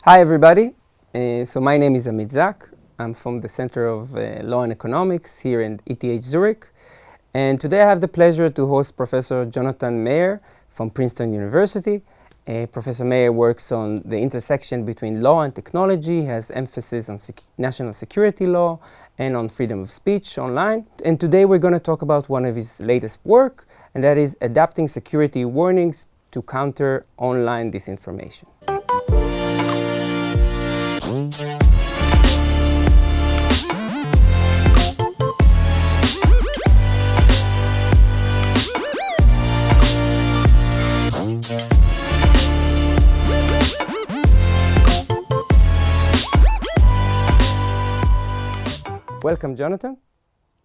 Hi everybody, so my name is Amit Zac. I'm from the Center of Law and Economics here in ETH Zurich. And today I have the pleasure to host Professor Jonathan Meyer from Princeton University. Professor Meyer works on the intersection between law and technology, has emphasis on national security law and on freedom of speech online. And today we're going to talk about one of his latest work, and that is adapting security warnings to counter online disinformation. Welcome, Jonathan.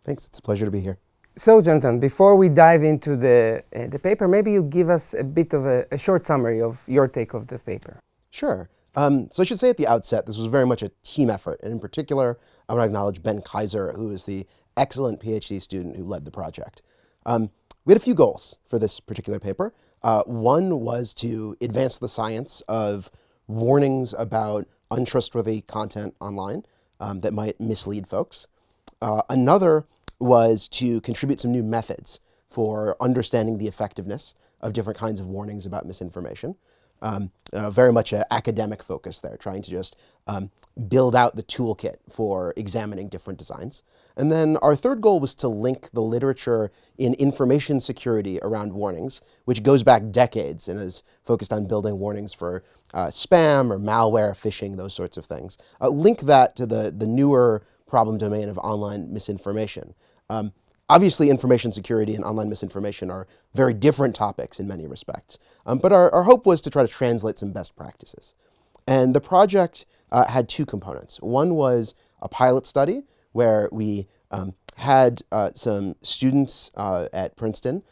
Thanks, it's a pleasure to be here. So, Jonathan, before we dive into the paper, maybe you give us a bit of a short summary of your take of the paper. Sure. So I should say at the outset, this was very much a team effort. And in particular, I want to acknowledge Ben Kaiser, who is the excellent PhD student who led the project. We had a few goals for this particular paper. One was to advance the science of warnings about untrustworthy content online that might mislead folks. Another was to contribute some new methods for understanding the effectiveness of different kinds of warnings about misinformation. Very much an academic focus there, trying to just build out the toolkit for examining different designs. And then our third goal was to link the literature in information security around warnings, which goes back decades and is focused on building warnings for spam or malware, phishing, those sorts of things. Link that to the newer problem domain of online misinformation. Obviously, information security and online misinformation are very different topics in many respects. But our hope was to try to translate some best practices. And the project had two components. One was a pilot study where we had some students at Princeton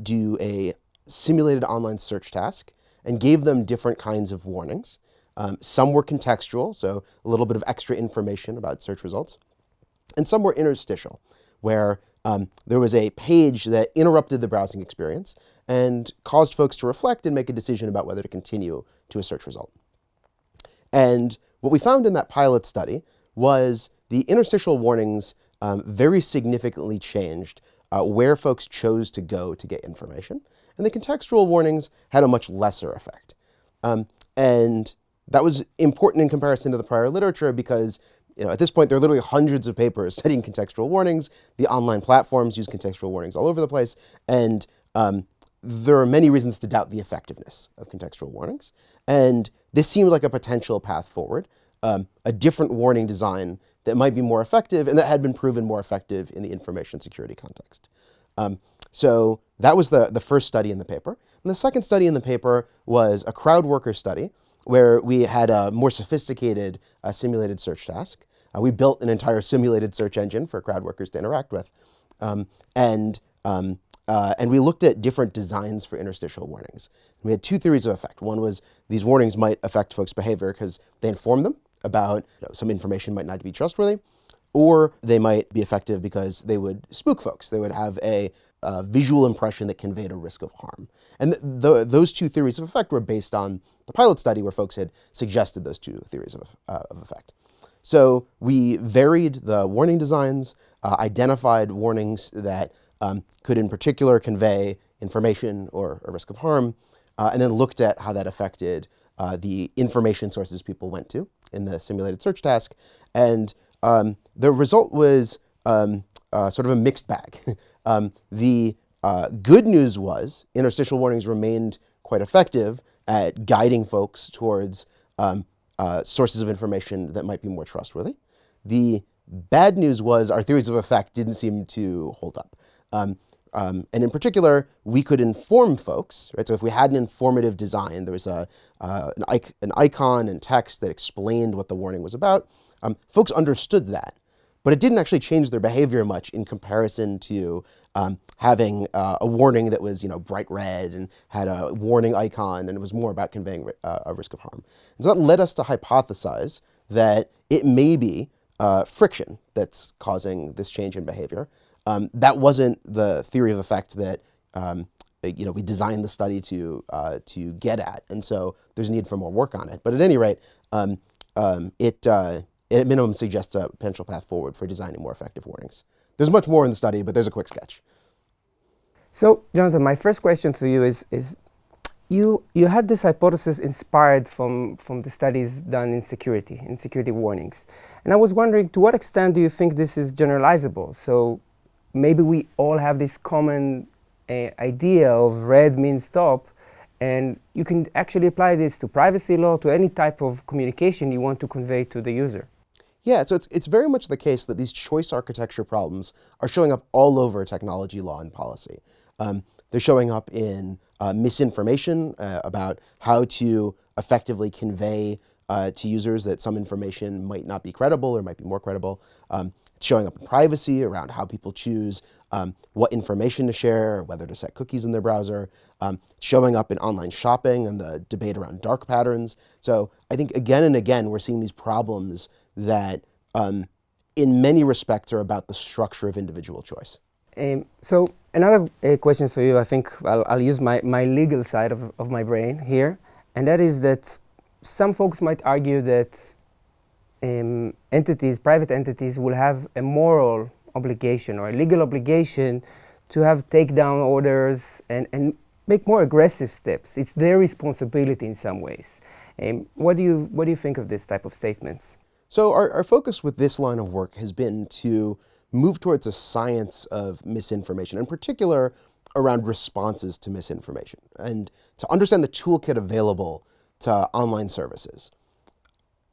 do a simulated online search task and gave them different kinds of warnings. Some were contextual, so a little bit of extra information about search results. And some were interstitial, where there was a page that interrupted the browsing experience and caused folks to reflect and make a decision about whether to continue to a search result. And what we found in that pilot study was the interstitial warnings very significantly changed where folks chose to go to get information. And the contextual warnings had a much lesser effect. And that was important in comparison to the prior literature because at this point, there are literally hundreds of papers studying contextual warnings. The online platforms use contextual warnings all over the place. And there are many reasons to doubt the effectiveness of contextual warnings. And this seemed like a potential path forward, a different warning design that might be more effective and that had been proven more effective in the information security context. So that was the first study in the paper. And the second study in the paper was a crowd worker study where we had a more sophisticated simulated search task. We built an entire simulated search engine for crowd workers to interact with. And we looked at different designs for interstitial warnings. We had two theories of effect. One was these warnings might affect folks' behavior because they inform them about some information might not be trustworthy, or they might be effective because they would spook folks. They would have a visual impression that conveyed a risk of harm. And those two theories of effect were based on the pilot study where folks had suggested those two theories of effect. So we varied the warning designs, identified warnings that could in particular convey information or a risk of harm, and then looked at how that affected the information sources people went to in the simulated search task. And the result was sort of a mixed bag. The good news was interstitial warnings remained quite effective at guiding folks towards sources of information that might be more trustworthy. The bad news was our theories of effect didn't seem to hold up. And in particular, we could inform folks, right? So if we had an informative design, there was an icon and text that explained what the warning was about. Folks understood that, but it didn't actually change their behavior much in comparison to having a warning that was, bright red and had a warning icon, and it was more about conveying a risk of harm. And so that led us to hypothesize that it may be friction that's causing this change in behavior. That wasn't the theory of effect that we designed the study to get at, and so there's a need for more work on it. But at any rate, it at minimum suggests a potential path forward for designing more effective warnings. There's much more in the study, but there's a quick sketch. So, Jonathan, my first question to you is you had this hypothesis inspired from the studies done in security warnings. And I was wondering, to what extent do you think this is generalizable? So maybe we all have this common idea of red means stop, and you can actually apply this to privacy law, to any type of communication you want to convey to the user. Yeah, so it's very much the case that these choice architecture problems are showing up all over technology law and policy. They're showing up in misinformation about how to effectively convey to users that some information might not be credible or might be more credible. It's showing up in privacy around how people choose what information to share, whether to set cookies in their browser. It's showing up in online shopping and the debate around dark patterns. So I think again and again we're seeing these problems that in many respects are about the structure of individual choice. So another question for you, I think I'll use my legal side of my brain here, and that is that some folks might argue that private entities will have a moral obligation or a legal obligation to have takedown orders and make more aggressive steps. It's their responsibility in some ways. What do you think of this type of statements? So our focus with this line of work has been to move towards a science of misinformation, in particular around responses to misinformation, and to understand the toolkit available to online services.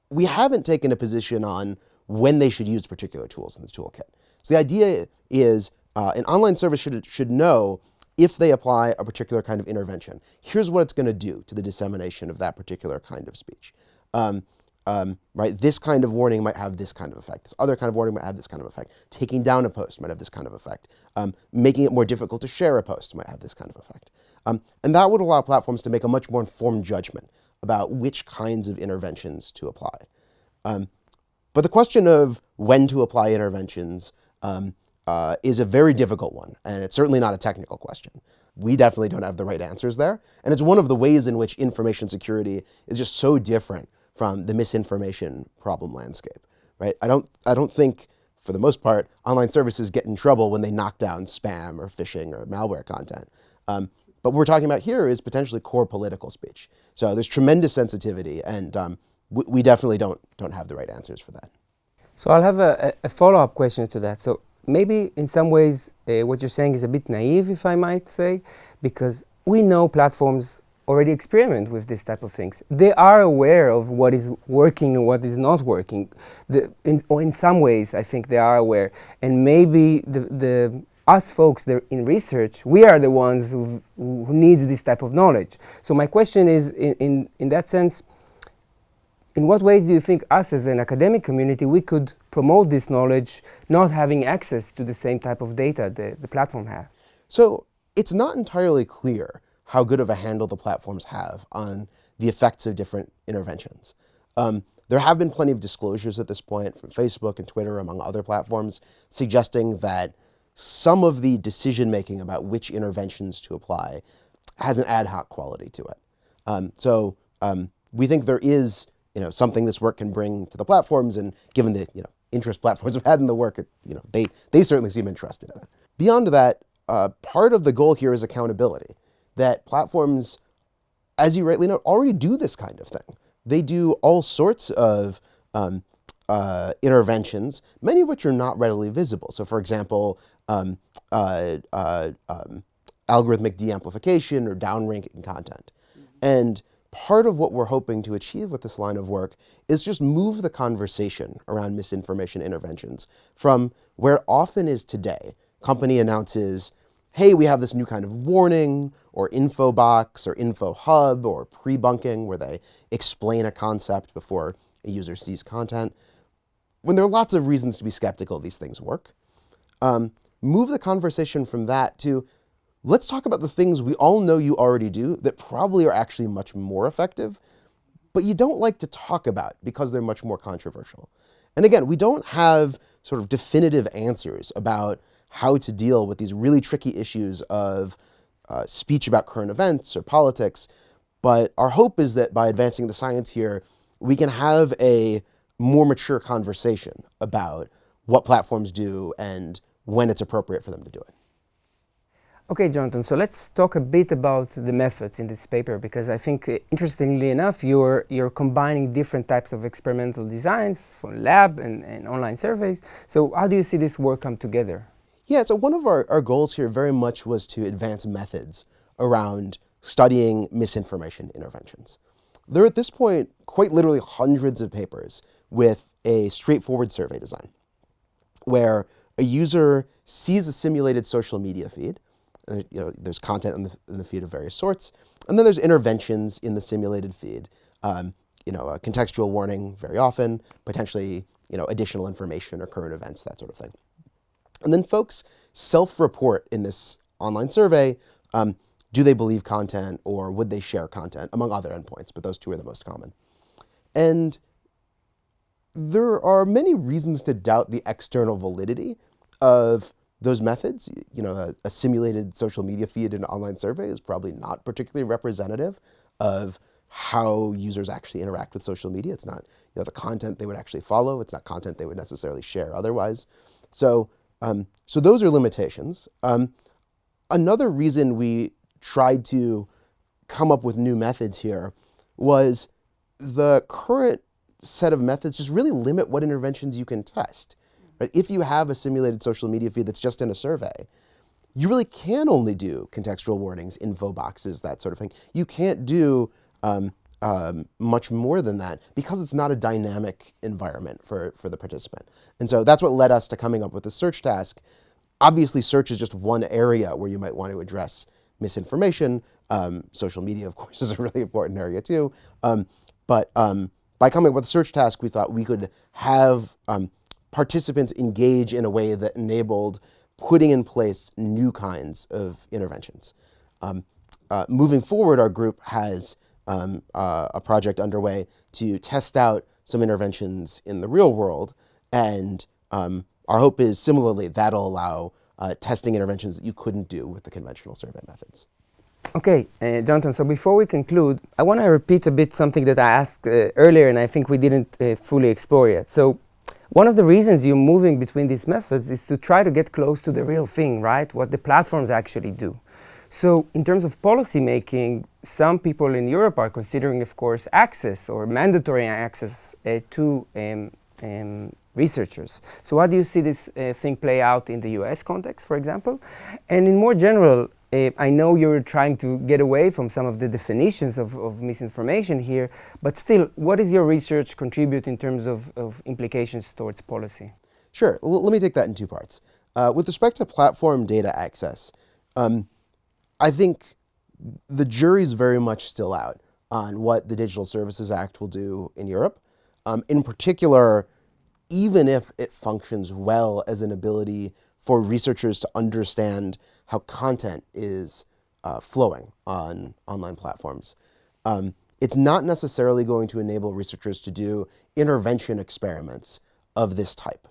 We haven't taken a position on when they should use particular tools in the toolkit. So the idea is an online service should know if they apply a particular kind of intervention. Here's what it's going to do to the dissemination of that particular kind of speech. Right, this kind of warning might have this kind of effect. This other kind of warning might have this kind of effect. Taking down a post might have this kind of effect. Making it more difficult to share a post might have this kind of effect. And that would allow platforms to make a much more informed judgment about which kinds of interventions to apply. But the question of when to apply interventions is a very difficult one, and it's certainly not a technical question. We definitely don't have the right answers there, and it's one of the ways in which information security is just so different from the misinformation problem landscape, right? I don't think, for the most part, online services get in trouble when they knock down spam or phishing or malware content. But what we're talking about here is potentially core political speech. So there's tremendous sensitivity, and we definitely don't have the right answers for that. So I'll have a follow-up question to that. So maybe in some ways what you're saying is a bit naive, if I might say, because we know platforms already experiment with this type of things. They are aware of what is working and what is not working. Or in some ways, I think they are aware. And maybe us folks in research, we are the ones who need this type of knowledge. So my question is, in that sense, in what way do you think us as an academic community, we could promote this knowledge, not having access to the same type of data the platform have? So it's not entirely clear how good of a handle the platforms have on the effects of different interventions. There have been plenty of disclosures at this point from Facebook and Twitter, among other platforms, suggesting that some of the decision-making about which interventions to apply has an ad hoc quality to it. So we think there is something this work can bring to the platforms, and given the interest platforms have had in the work, they certainly seem interested in it. Beyond that, part of the goal here is accountability. That platforms, as you rightly note, already do this kind of thing. They do all sorts of interventions, many of which are not readily visible. So for example, algorithmic de-amplification or downranking content. And part of what we're hoping to achieve with this line of work is just move the conversation around misinformation interventions from where it often is today. Company announces, hey, we have this new kind of warning, or info box, or info hub, or pre-bunking, where they explain a concept before a user sees content. When there are lots of reasons to be skeptical these things work, move the conversation from that to, let's talk about the things we all know you already do that probably are actually much more effective, but you don't like to talk about because they're much more controversial. And again, we don't have sort of definitive answers about how to deal with these really tricky issues of speech about current events or politics. But our hope is that by advancing the science here, we can have a more mature conversation about what platforms do and when it's appropriate for them to do it. Okay, Jonathan, so let's talk a bit about the methods in this paper, because I think, interestingly enough, you're combining different types of experimental designs for lab and online surveys. So how do you see this work come together? Yeah, so one of our goals here very much was to advance methods around studying misinformation interventions. There are at this point quite literally hundreds of papers with a straightforward survey design, where a user sees a simulated social media feed. There's content in the feed of various sorts, and then there's interventions in the simulated feed. A contextual warning very often, potentially additional information or current events, that sort of thing. And then folks self-report in this online survey, do they believe content or would they share content, among other endpoints, but those two are the most common. And there are many reasons to doubt the external validity of those methods. A simulated social media feed in an online survey is probably not particularly representative of how users actually interact with social media. It's not the content they would actually follow. It's not content they would necessarily share otherwise. So those are limitations. Another reason we tried to come up with new methods here was the current set of methods just really limit what interventions you can test. Right? If you have a simulated social media feed that's just in a survey, you really can only do contextual warnings, info boxes, that sort of thing. You can't do much more than that because it's not a dynamic environment for the participant. And so that's what led us to coming up with the search task. Obviously, search is just one area where you might want to address misinformation. Social media, of course, is a really important area too. But by coming up with the search task, we thought we could have participants engage in a way that enabled putting in place new kinds of interventions. Moving forward, our group has a project underway to test out some interventions in the real world, and our hope is similarly that'll allow testing interventions that you couldn't do with the conventional survey methods. Okay, Jonathan, so before we conclude, I want to repeat a bit something that I asked earlier and I think we didn't fully explore yet. So one of the reasons you're moving between these methods is to try to get close to the real thing, right? What the platforms actually do. So in terms of policy making, some people in Europe are considering, of course, access or mandatory access to researchers. So how do you see this thing play out in the US context, for example? And in more general, I know you're trying to get away from some of the definitions of misinformation here, but still, what does your research contribute in terms of implications towards policy? Sure. Well, let me take that in two parts. With respect to platform data access, I think the jury's very much still out on what the Digital Services Act will do in Europe. In particular, even if it functions well as an ability for researchers to understand how content is flowing on online platforms, it's not necessarily going to enable researchers to do intervention experiments of this type.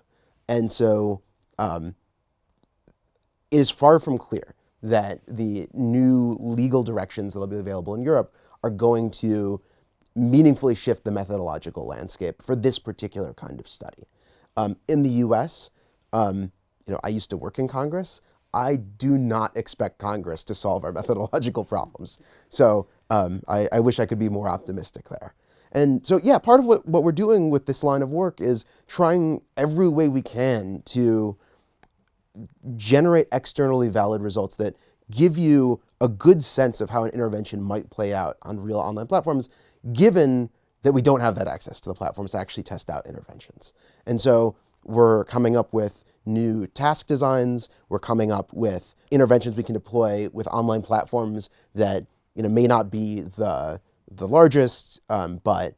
And so it is far from clear that the new legal directions that will be available in Europe are going to meaningfully shift the methodological landscape for this particular kind of study. In the US, I used to work in Congress. I do not expect Congress to solve our methodological problems. So I wish I could be more optimistic there. And so, yeah, part of what we're doing with this line of work is trying every way we can to generate externally valid results that give you a good sense of how an intervention might play out on real online platforms, given that we don't have that access to the platforms to actually test out interventions. And so we're coming up with new task designs. We're coming up with interventions we can deploy with online platforms that may not be the largest, but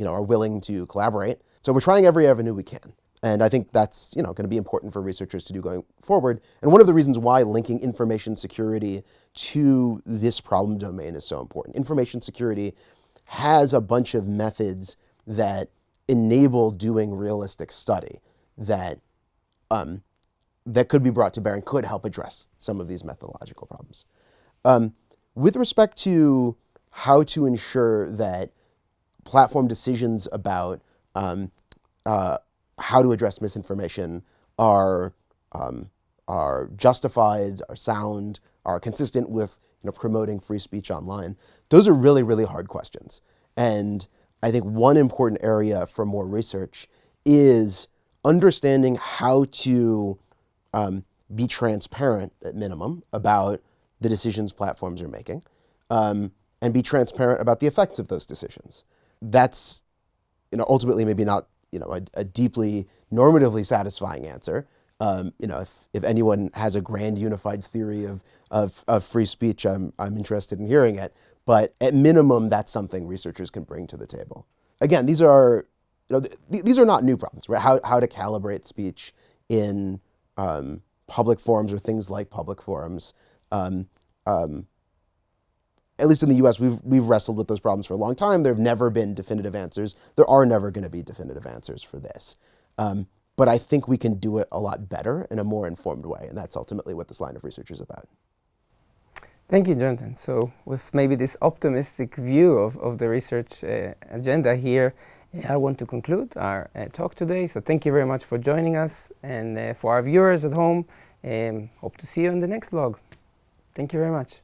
are willing to collaborate. So we're trying every avenue we can. And I think that's going to be important for researchers to do going forward. And one of the reasons why linking information security to this problem domain is so important. Information security has a bunch of methods that enable doing realistic study that that could be brought to bear and could help address some of these methodological problems. With respect to how to ensure that platform decisions about how to address misinformation are justified, are sound, are consistent with promoting free speech online, those are really, really hard questions. And I think one important area for more research is understanding how to be transparent at minimum about the decisions platforms are making, and be transparent about the effects of those decisions. That's ultimately maybe not a deeply normatively satisfying answer. If anyone has a grand unified theory of free speech, I'm interested in hearing it. But at minimum, that's something researchers can bring to the table. Again, these are these are not new problems, right? How to calibrate speech in public forums or things like public forums. At least in the U.S., we've wrestled with those problems for a long time. There have never been definitive answers. There are never going to be definitive answers for this. But I think we can do it a lot better in a more informed way, and that's ultimately what this line of research is about. Thank you, Jonathan. So with maybe this optimistic view of the research agenda here, I want to conclude our talk today. So thank you very much for joining us. And for our viewers at home, hope to see you in the next vlog. Thank you very much.